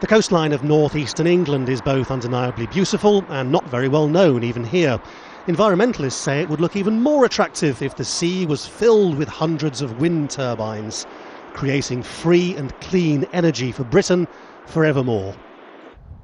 The coastline of northeastern England is both undeniably beautiful and not very well known even here. Environmentalists say it would look even more attractive if the sea was filled with hundreds of wind turbines, creating free and clean energy for Britain forevermore.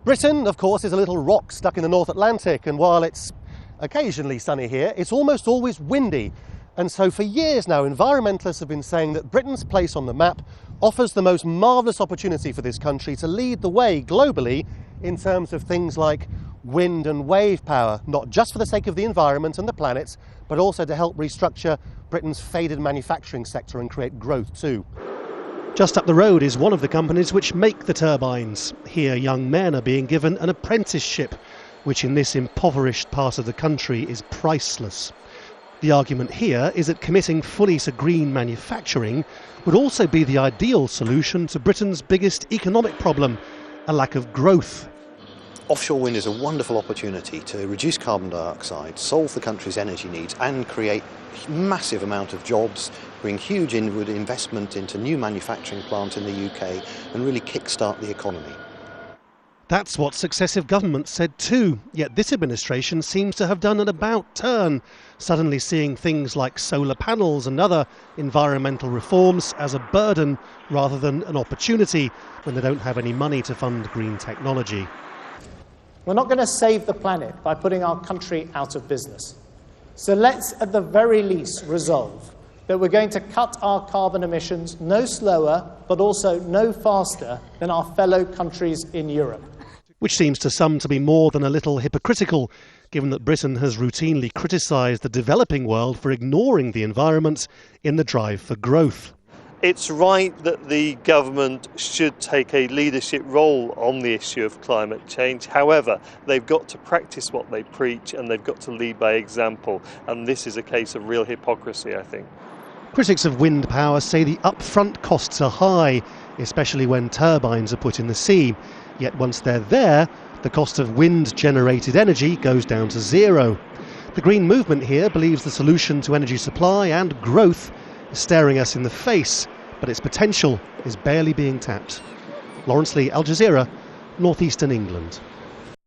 Britain, of course, is a little rock stuck in the North Atlantic, and while it's occasionally sunny here, it's almost always windy. And so for years now, environmentalists have been saying that Britain's place on the map offers the most marvellous opportunity for this country to lead the way globally in terms of things like wind and wave power, not just for the sake of the environment and the planet, but also to help restructure Britain's faded manufacturing sector and create growth too. Just up the road is one of the companies which make the turbines. Here young men are being given an apprenticeship, which in this impoverished part of the country is priceless. The argument here is that committing fully to green manufacturing would also be the ideal solution to Britain's biggest economic problem, a lack of growth. Offshore wind is a wonderful opportunity to reduce carbon dioxide, solve the country's energy needs and create a massive amount of jobs, bring huge inward investment into new manufacturing plants in the UK and really kickstart the economy. That's what successive governments said too, yet this administration seems to have done an about turn, suddenly seeing things like solar panels and other environmental reforms as a burden rather than an opportunity when they don't have any money to fund green technology. We're not going to save the planet by putting our country out of business. So let's at the very least resolve that we're going to cut our carbon emissions no slower but also no faster than our fellow countries in Europe. Which seems to some to be more than a little hypocritical, given that Britain has routinely criticised the developing world for ignoring the environment in the drive for growth. It's right that the government should take a leadership role on the issue of climate change. However, they've got to practice what they preach and they've got to lead by example. And this is a case of real hypocrisy, I think. Critics of wind power say the upfront costs are high, especially when turbines are put in the sea. Yet once they're there, the cost of wind-generated energy goes down to zero. The Green Movement here believes the solution to energy supply and growth is staring us in the face, but its potential is barely being tapped. Laurence, Al Jazeera, northeastern England.